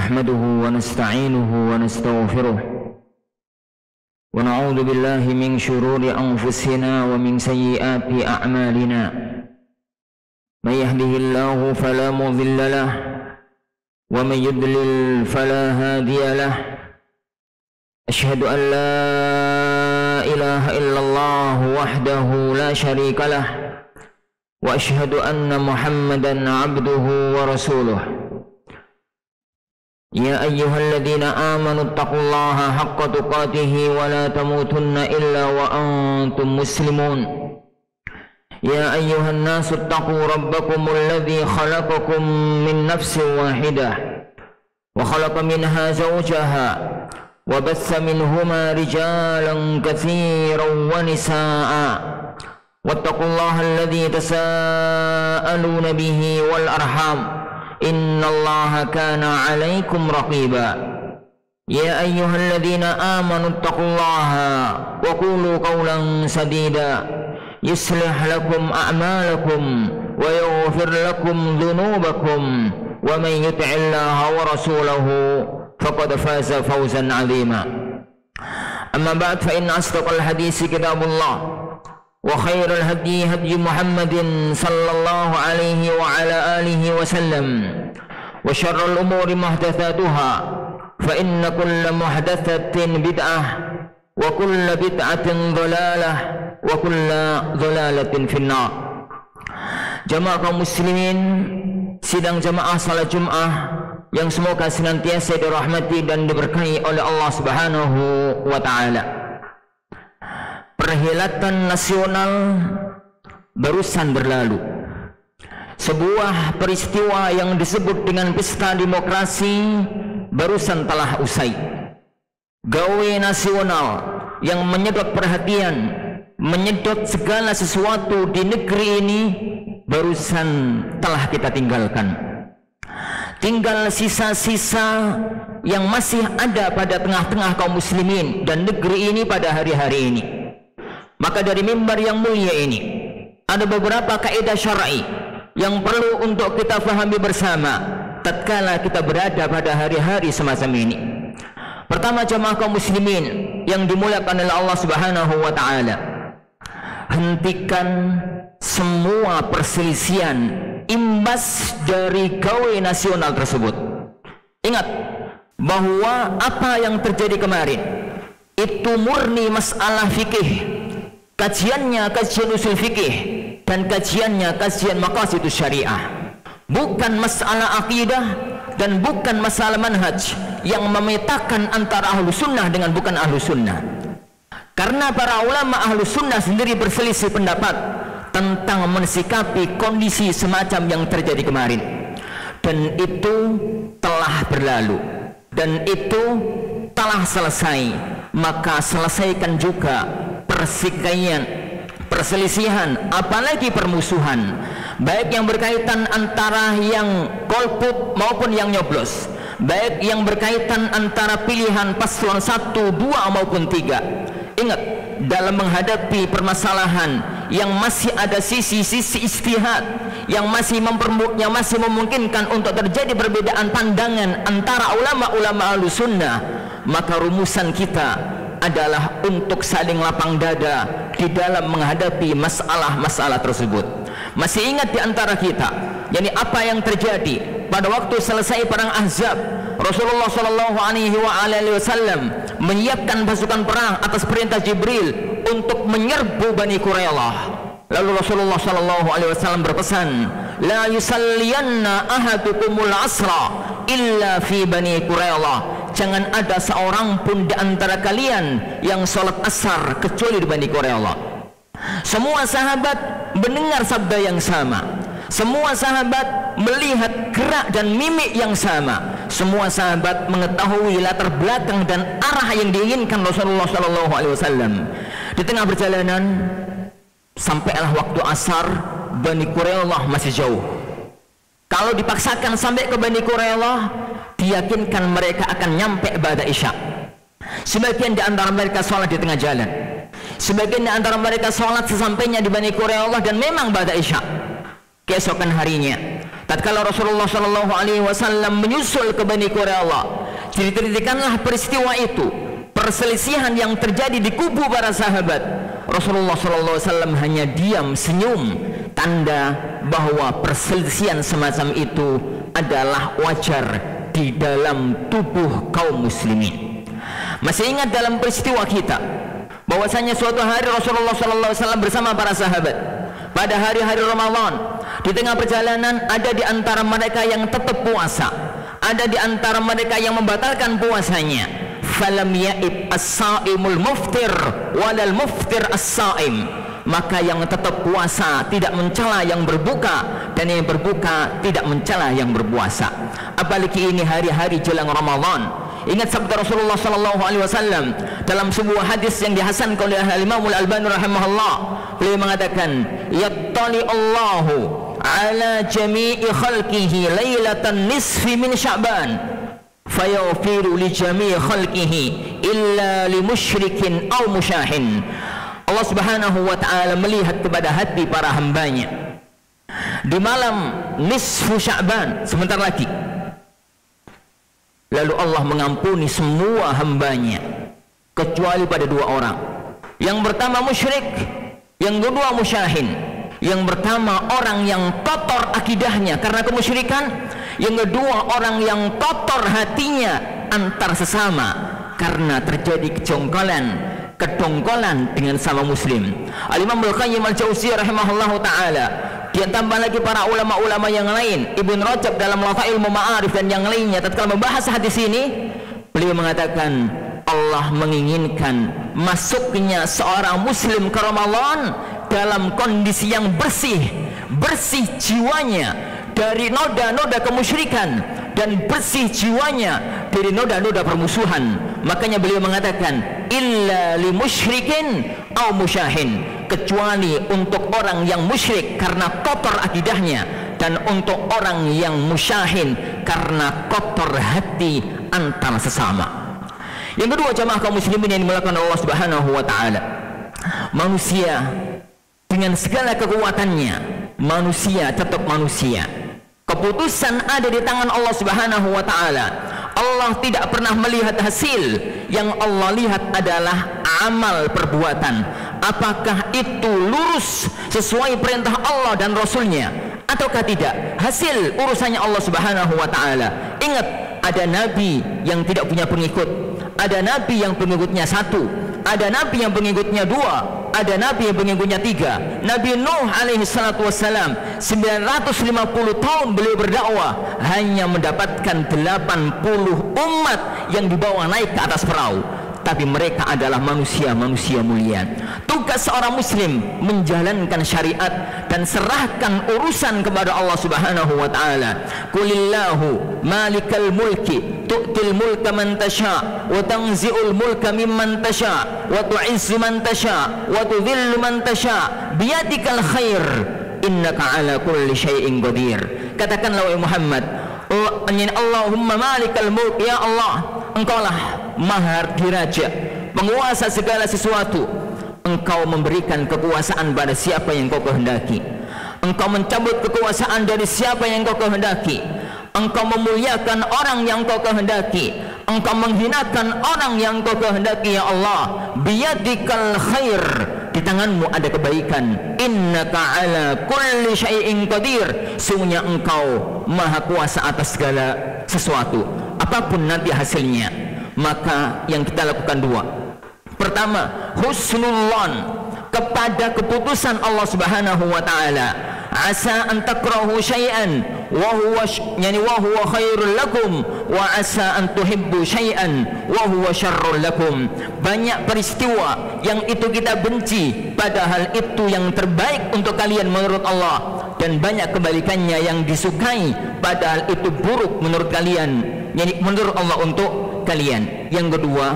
نحمده ونستعينه ونستغفره ونعوذ بالله من شرور أنفسنا ومن سيئات أعمالنا من يهده الله فلا مضل له ومن يضلل فلا هادي له أشهد أن لا إله إلا الله وحده لا شريك له وأشهد أن محمدا عبده ورسوله يا أيها الذين آمنوا اتقوا الله حق تقاته ولا تموتن إلا وأنتم مسلمون يا أيها الناس اتقوا ربكم الذي خلقكم من نفس واحدة وخلق منها زوجها وبث منهما رجالا كثيرا ونساء واتقوا الله الذي تساءلون به والأرحام إن الله كان عليكم رقيبا يا أيها الذين آمنوا اتقوا الله وقولوا قولا سديدا يصلح لكم أعمالكم ويغفر لكم ذنوبكم ومن يطع الله ورسوله فقد فاز فوزا عظيما أما بعد فإن أصدق الحديث كتاب الله وخير الهدي هدي محمد صلى الله عليه وعلى آله وسلم وشر الأمور محدثاتها فإن كل محدثة بدعة وكل بدعة ضلالة وكل ضلالة في النار. Jamaah kaum muslimin, sidang jamaah salat Jumat yang semoga senantiasa dirahmati dan diberkahi oleh Allah Subhanahu wa taala. Perhelatan nasional barusan berlalu. Sebuah peristiwa yang disebut dengan pesta demokrasi barusan telah usai. Gawe nasional yang menyedot perhatian, menyedot segala sesuatu di negeri ini barusan telah kita tinggalkan. Tinggal sisa-sisa yang masih ada pada tengah-tengah kaum muslimin dan negeri ini pada hari-hari ini. Maka dari mimbar yang mulia ini ada beberapa kaidah syar'i yang perlu untuk kita fahami bersama tatkala kita berada pada hari-hari semacam ini. Pertama, jamaah kaum muslimin yang dimuliakan oleh Allah Subhanahu wa taala, hentikan semua perselisihan imbas dari gawe nasional tersebut. Ingat bahwa apa yang terjadi kemarin itu murni masalah fikih. Kajiannya kajian usul fikih dan kajiannya kajian maqasidus syariah, bukan masalah akidah dan bukan masalah manhaj yang memetakan antara ahlu sunnah dengan bukan ahlu sunnah. Karena para ulama ahlu sunnah sendiri berselisih pendapat tentang mensikapi kondisi semacam yang terjadi kemarin, dan itu telah berlalu dan itu telah selesai. Maka selesaikan juga perselisihan, apalagi permusuhan, baik yang berkaitan antara yang golput maupun yang nyoblos, baik yang berkaitan antara pilihan paslon 1, 2 maupun 3. Ingat, dalam menghadapi permasalahan yang masih ada sisi-sisi ijtihad yang masih memungkinkan untuk terjadi perbedaan pandangan antara ulama-ulama ahlu sunnah, maka rumusan kita adalah untuk saling lapang dada di dalam menghadapi masalah-masalah tersebut. Masih ingat di antara kita, yakni apa yang terjadi pada waktu selesai perang Ahzab? Rasulullah SAW menyiapkan pasukan perang atas perintah Jibril untuk menyerbu Bani Quraidah. Lalu Rasulullah SAW berpesan, la yusalliyanna ahadukumul asra illa fi Bani Quraidah. Jangan ada seorang pun di antara kalian yang sholat asar kecuali di Bani Quraidah. Semua sahabat mendengar sabda yang sama. Semua sahabat melihat gerak dan mimik yang sama. Semua sahabat mengetahui latar belakang dan arah yang diinginkan Rasulullah SAW. Di tengah perjalanan, sampailah waktu asar, Bani Quraidah masih jauh. Kalau dipaksakan sampai ke Bani Quraidah, diyakinkan mereka akan nyampe ba'da isya. Sebagian di antara mereka sholat di tengah jalan, sebagian di antara mereka sholat sesampainya di Bani Quraidah dan memang ba'da isya. Keesokan harinya tatkala Rasulullah Shallallahu Alaihi Wasallam menyusul ke Bani Quraidah, ceritakanlah peristiwa itu, perselisihan yang terjadi di kubu para sahabat. Rasulullah Shallallahu Alaihi Wasallam hanya diam senyum, tanda bahwa perselisihan semacam itu adalah wajar di dalam tubuh kaum muslimin. Masih ingat dalam peristiwa kita bahwasanya suatu hari Rasulullah Shallallahu Alaihi Wasallam bersama para sahabat pada hari-hari Ramadan. Di tengah perjalanan ada di antara mereka yang tetap puasa, ada di antara mereka yang membatalkan puasanya. Falam ya'ib as-sa'imul muftir walal muftir as-sa'im. Maka yang tetap puasa tidak mencela yang berbuka, dan yang berbuka tidak mencela yang berpuasa. Apalagi ini hari-hari jelang Ramadan. Ingat sabda Rasulullah Sallallahu Alaihi Wasallam dalam sebuah hadis yang dihasankan oleh Imam Al-Albani rahimahullah. Beliau mengatakan, yattali Allahu ala jami'i khalqihi lailatan nisfi min Sya'ban fayaghfiru li jami'i khalqihi illa li musyrikin aw musyahin. Allah Subhanahu wa taala melihat kepada hati para hambanya di malam nisfu Sya'ban, sebentar lagi. Lalu Allah mengampuni semua hambanya kecuali pada dua orang. Yang pertama musyrik, yang kedua musyahin. Yang pertama orang yang kotor akidahnya karena kemusyrikan, yang kedua orang yang kotor hatinya antar sesama karena terjadi kedongkolan dengan sama muslim. Al-Imam Al-Qayyim Al-Jauziyah rahimahullahu ta'ala, dia tambah lagi para ulama-ulama yang lain, Ibn Rajab dalam Lataiful Ma'arif dan yang lainnya, tatkala membahas hadis ini, beliau mengatakan Allah menginginkan masuknya seorang muslim ke Ramadan dalam kondisi yang bersih jiwanya dari noda-noda kemusyrikan dan bersih jiwanya dari noda-noda permusuhan. Makanya beliau mengatakan illa li musyrikin aw musyahin, kecuali untuk orang yang musyrik karena kotor akidahnya, dan untuk orang yang musyahin karena kotor hati antar sesama. Yang kedua, jamaah kaum muslimin yang dimuliakan Allah Subhanahu wa taala, manusia dengan segala kekuatannya, manusia tetap manusia. Keputusan ada di tangan Allah Subhanahu wa taala. Allah tidak pernah melihat hasil, yang Allah lihat adalah amal perbuatan. Apakah itu lurus sesuai perintah Allah dan Rasulnya ataukah tidak? Hasil urusannya Allah Subhanahu wa taala. Ingat, ada nabi yang tidak punya pengikut, ada nabi yang pengikutnya satu, ada nabi yang pengikutnya dua, ada nabi yang pengikutnya tiga. Nabi Nuh alaihi salatu wassalam 950 tahun beliau berdakwah, hanya mendapatkan 80 umat yang dibawa naik ke atas perahu, tapi mereka adalah manusia-manusia mulia. Tugas seorang muslim menjalankan syariat dan serahkan urusan kepada Allah Subhanahu wa taala. Qulillahu malikal mulki tu'til mulka man tasha wa tanzi'ul mulka mimman tasha wa tu'izzu man tasha wa tudhillu man tasha biyadikal khair innaka ala kulli syai'in qadir. Katakanlah wahai Muhammad, Allahumma malikal mulk, ya Allah, engkaulah maha diraja, penguasa segala sesuatu. Engkau memberikan kekuasaan pada siapa yang kau kehendaki, engkau mencabut kekuasaan dari siapa yang kau kehendaki, engkau memuliakan orang yang kau kehendaki, engkau menghinakan orang yang kau kehendaki. Ya Allah, biyadikal khair, di tanganmu ada kebaikan. Innaka ala kulli syai'in qadir, sungguhnya engkau maha kuasa atas segala sesuatu. Apapun nanti hasilnya, maka yang kita lakukan dua. Pertama, husnullan kepada keputusan Allah Subhanahu wa taala. Asa an takrahu syai'an wa huwa khairul lakum wa asa an tuhibbu syai'an wa huwa syarrul lakum. Banyak peristiwa yang itu kita benci, padahal itu yang terbaik untuk kalian menurut Allah, dan banyak kebalikannya yang disukai, padahal itu buruk menurut kalian, yani menurut Allah untuk kalian. Yang kedua,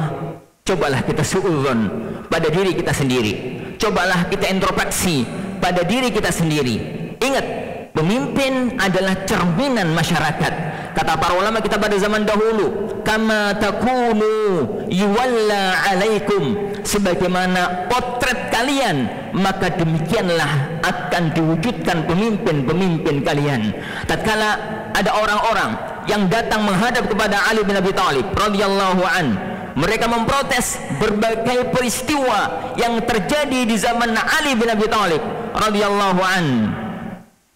cobalah kita suudzon pada diri kita sendiri, cobalah kita introspeksi pada diri kita sendiri. Ingat, Pemimpin adalah cerminan masyarakat. Kata para ulama kita pada zaman dahulu, kama takunu yuwalla alaikum, sebagaimana potret kalian, maka demikianlah akan diwujudkan pemimpin-pemimpin kalian. Tatkala ada orang-orang yang datang menghadap kepada Ali bin Abi Thalib radhiyallahu an, mereka memprotes berbagai peristiwa yang terjadi di zaman Ali bin Abi Thalib radhiyallahu an.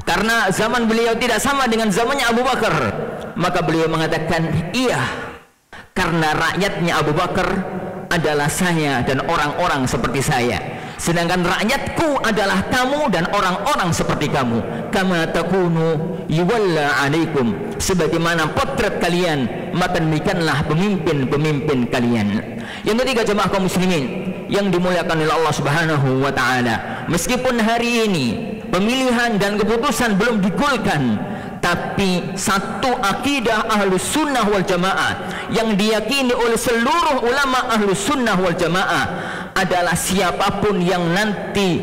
Karena zaman beliau tidak sama dengan zamannya Abu Bakar, maka beliau mengatakan, iya, karena rakyatnya Abu Bakar adalah saya dan orang-orang seperti saya, sedangkan rakyatku adalah kamu dan orang-orang seperti kamu. Kama takunu yuwalla alaikum, sebagaimana potret kalian, maka demikianlah pemimpin-pemimpin kalian. Yang ketiga, jemaah kaum muslimin yang dimuliakan oleh Allah Subhanahu wa taala, meskipun hari ini pemilihan dan keputusan belum digolkan, tapi satu akidah Ahlus Sunnah wal Jamaah yang diyakini oleh seluruh ulama Ahlus Sunnah wal Jamaah adalah siapapun yang nanti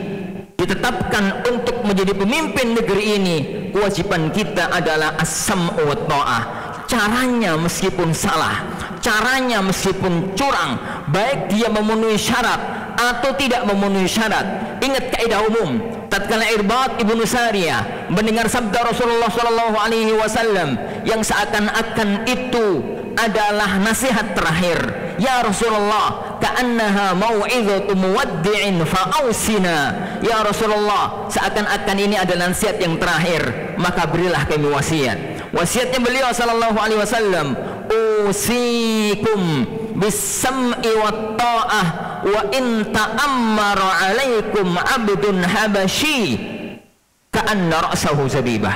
ditetapkan untuk menjadi pemimpin negeri ini, kewajiban kita adalah as-sam'u wa ta'ah. Caranya meskipun salah, caranya meskipun curang, baik dia memenuhi syarat atau tidak memenuhi syarat. Ingat kaidah umum, tatkala Irbad ibnu Sariyah mendengar sabda Rasulullah sallallahu alaihi wasallam yang seakan-akan itu adalah nasihat terakhir, ya Rasulullah, ka'annaha mau'izatu muwaddi'in fa'ausina. Ya Rasulullah, seakan-akan ini adalah nasihat yang terakhir, maka berilah kami wasiat. Wasiatnya beliau sallallahu alaihi wasallam, usikum bis-sam'i wat ta'ah wa in ta'ammara 'alaikum 'abdun habasyi ka'anna ra'sahu zabibah.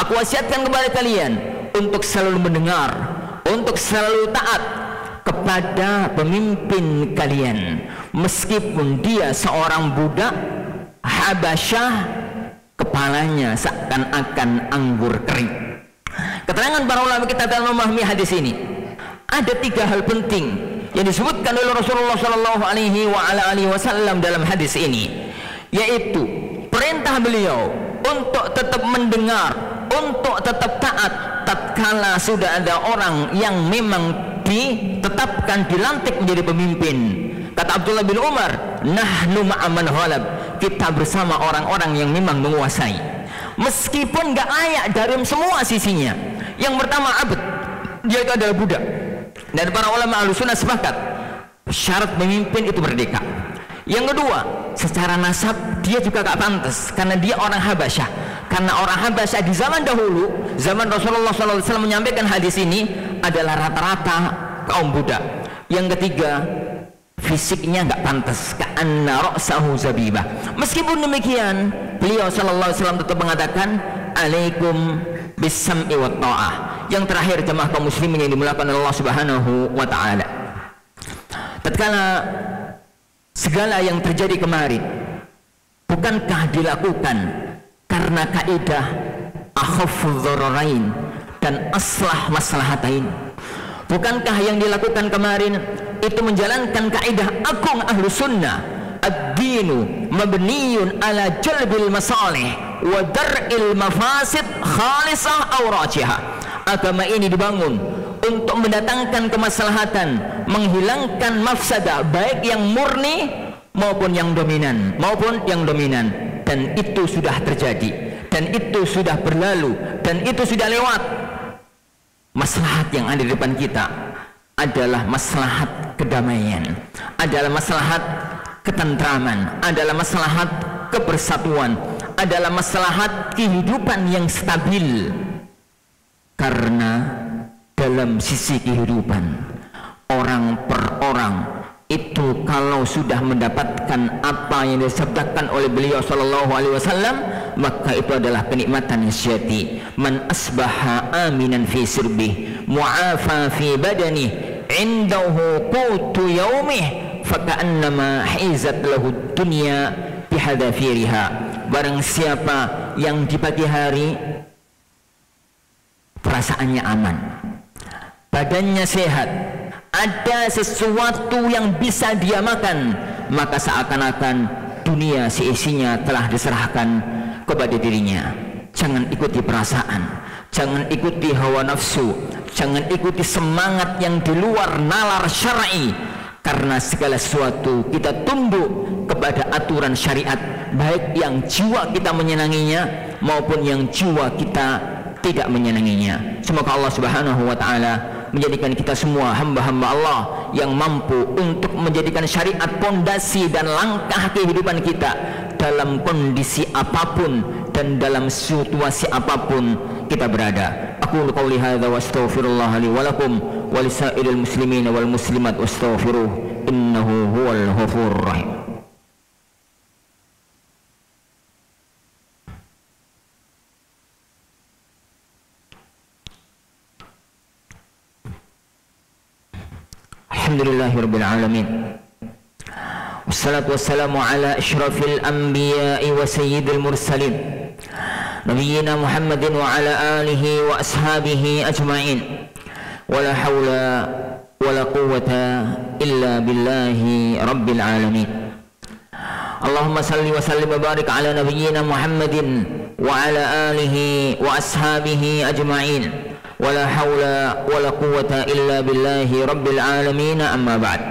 Aku wasiatkan kepada kalian untuk selalu mendengar, untuk selalu taat kepada pemimpin kalian, meskipun dia seorang budak Habasyah, kepalanya seakan-akan anggur kering. Keterangan para ulama kita dalam memahami hadis ini, ada tiga hal penting yang disebutkan oleh Rasulullah Shallallahu Alaihi Wasallam dalam hadis ini, yaitu perintah beliau untuk tetap mendengar, untuk tetap taat tatkala sudah ada orang yang memang ditetapkan, dilantik menjadi pemimpin. Kata Abdullah bin Umar, nahnu ma'aman ghalab, kita bersama orang-orang yang memang menguasai, meskipun gak layak dari semua sisinya. Yang pertama abd, dia itu adalah budak, dan para ulama Ahlussunnah sepakat syarat pemimpin itu merdeka. Yang kedua, secara nasab dia juga gak pantas karena dia orang Habasyah, karena orang Habasyah di zaman dahulu, zaman Rasulullah SAW menyampaikan hadis ini, adalah rata-rata kaum budak. Yang ketiga, fisiknya nggak pantas, ka'anna ra'sahu zabibah. Meskipun demikian, beliau sallallahu alaihi wasallam tetap mengatakan, alaikum bis-sam'i wat ta'ah. Yang terakhir, jemaah kaum muslimin yang dimuliakan Allah Subhanahu wa taala, tatkala segala yang terjadi kemarin bukankah dilakukan karena kaidah akhafudz dzararain dan aslah maslahatain? Bukankah yang dilakukan kemarin itu menjalankan kaidah agung Ahlus Sunnah, ad-dinu mabniyun ala jalbil masalih wa dar'il mafasid khalisah aw rajihah. Agama ini dibangun untuk mendatangkan kemaslahatan, menghilangkan mafsadah, baik yang murni maupun yang dominan, dan itu sudah terjadi, dan itu sudah berlalu, dan itu sudah lewat. Maslahat yang ada di depan kita adalah maslahat kedamaian, adalah maslahat ketentraman, adalah maslahat kebersatuan, adalah maslahat kehidupan yang stabil. Karena dalam sisi kehidupan, orang per orang itu kalau sudah mendapatkan apa yang disabdakan oleh beliau sallallahu alaihi wasallam, maka itu adalah kenikmatan yang sejati. Man asbaha aminan fi sirbih mu'afa fi badani indahu qutu yaumih faka'annama hizat lahu dunya bihadafiriha. Barang siapa yang di pagi hari perasaannya aman, badannya sehat, ada sesuatu yang bisa dia makan, maka seakan-akan dunia seisinya telah diserahkan kepada dirinya. jangan ikuti perasaan, jangan ikuti hawa nafsu, jangan ikuti semangat yang di luar nalar syar'i, karena segala sesuatu kita tunduk kepada aturan syariat, baik yang jiwa kita menyenanginya maupun yang jiwa kita tidak menyenanginya. Semoga Allah Subhanahu wa taala menjadikan kita semua hamba-hamba Allah yang mampu untuk menjadikan syariat pondasi dan langkah kehidupan kita dalam kondisi apapun dan dalam situasi apapun kita berada. Aku qouli hadza wa astaghfirullah li wa lakum wa lisairil muslimin wal muslimat wastaghfiruh innahu huwal ghafurur rahim. Alhamdulillahirabbil alamin. Wassalatu wassalamu ala asyrafil anbiya'i wa sayyidil mursalin nabiyyina Muhammadin wa ala alihi wa ashabihi ajma'in. Wala hawla wala quwwata illa billahi rabbil alamin. Allahumma salli wa sallim wa barik ala nabiyyina Muhammadin wa ala alihi wa ashabihi ajma'in. Wala hawla wala quwwata illa billahi rabbil alamin. Amma ba'd.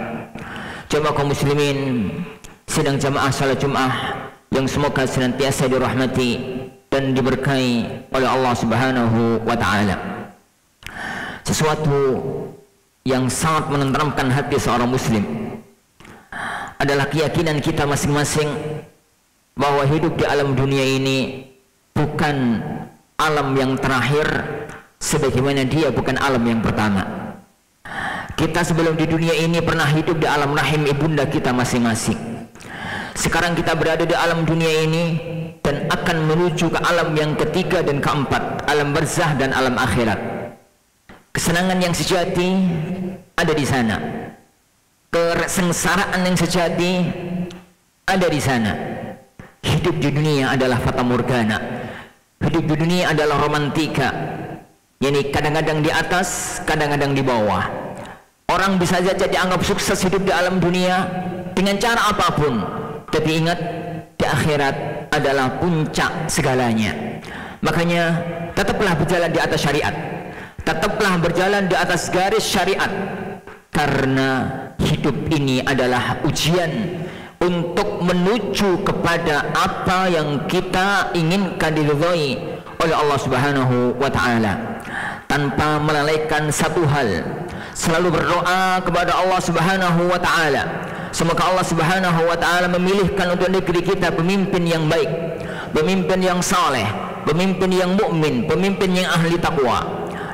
Jamaah kaum muslimin sidang jamaah salat Jumat yang semoga senantiasa dirahmati dan diberkahi oleh Allah Subhanahu wa taala. Sesuatu yang sangat menenteramkan hati seorang muslim adalah keyakinan kita masing-masing bahwa hidup di alam dunia ini bukan alam yang terakhir, sebagaimana dia bukan alam yang pertama. Kita sebelum di dunia ini pernah hidup di alam rahim ibunda kita masing-masing. Sekarang kita berada di alam dunia ini dan akan menuju ke alam yang ketiga dan keempat, alam barzah dan alam akhirat. Kesenangan yang sejati ada di sana, kesengsaraan yang sejati ada di sana. Hidup di dunia adalah fata morgana, hidup di dunia adalah romantika. Yani kadang-kadang di atas, kadang-kadang di bawah. Orang bisa saja dianggap sukses hidup di alam dunia dengan cara apapun, tapi ingat, di akhirat adalah puncak segalanya. Makanya tetaplah berjalan di atas syariat, tetaplah berjalan di atas garis syariat, karena hidup ini adalah ujian untuk menuju kepada apa yang kita inginkan diridhai oleh Allah Subhanahu wa taala. Tanpa melalaikan satu hal, selalu berdoa kepada Allah Subhanahu wa taala. Semoga Allah Subhanahu wa taala memilihkan untuk negeri kita pemimpin yang baik, pemimpin yang saleh, pemimpin yang mukmin, pemimpin yang ahli takwa.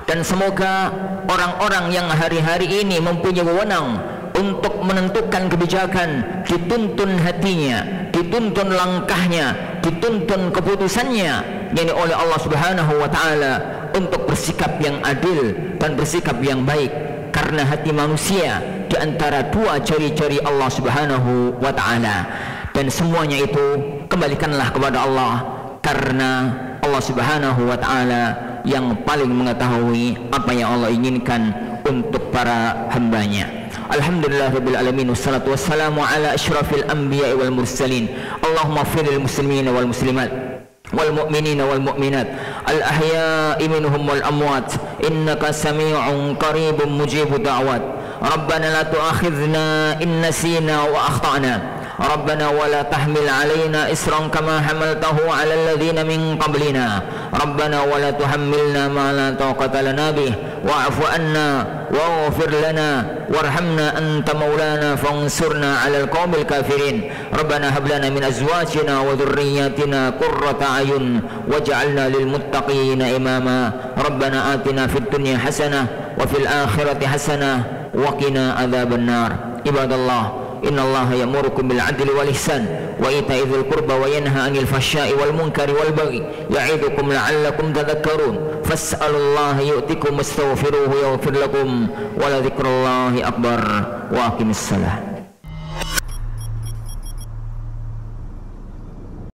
Dan semoga orang-orang yang hari-hari ini mempunyai wewenang untuk menentukan kebijakan dituntun hatinya, dituntun langkahnya, dituntun keputusannya, yakni oleh Allah Subhanahu wa taala, untuk bersikap yang adil dan bersikap yang baik, karena hati manusia di antara dua jari-jari Allah Subhanahu wa taala. Dan semuanya itu kembalikanlah kepada Allah, karena Allah Subhanahu wa taala yang paling mengetahui apa yang Allah inginkan untuk para hambanya. Alhamdulillahirabbil alamin, wassalatu wassalamu ala asyrafil anbiya'i wal mursalin. Allahumma ighfirlil muslimina wal muslimat wal mu'minina wal mu'minat al ahya'i minhum wal amwat innaka sami'un qaribun mujibud da'wat. Rabbana la tu'akhidhna in nasina wa akhtana. ربنا ولا تحمل علينا إسرا كما حملته على الذين من قبلنا ربنا ولا تحملنا ما لا طاقة لنا به واعف عنا واغفر لنا وارحمنا أنت مولانا فانصرنا على القوم الكافرين ربنا هب لنا من أزواجنا وذرياتنا قرة أعين واجعلنا للمتقين إماما ربنا آتنا في الدنيا حسنة وفي الآخرة حسنة وقنا عذاب النار. عباد الله إن الله يأمركم بالعدل والإحسان وإيتاء ذي القربى وينهى عن الفحشاء والمنكر والبغي يعظكم لعلكم تذكرون فاسألوا الله يؤتكم واستغفروه يغفر لكم ولذكر الله أكبر وأقم الصلاة.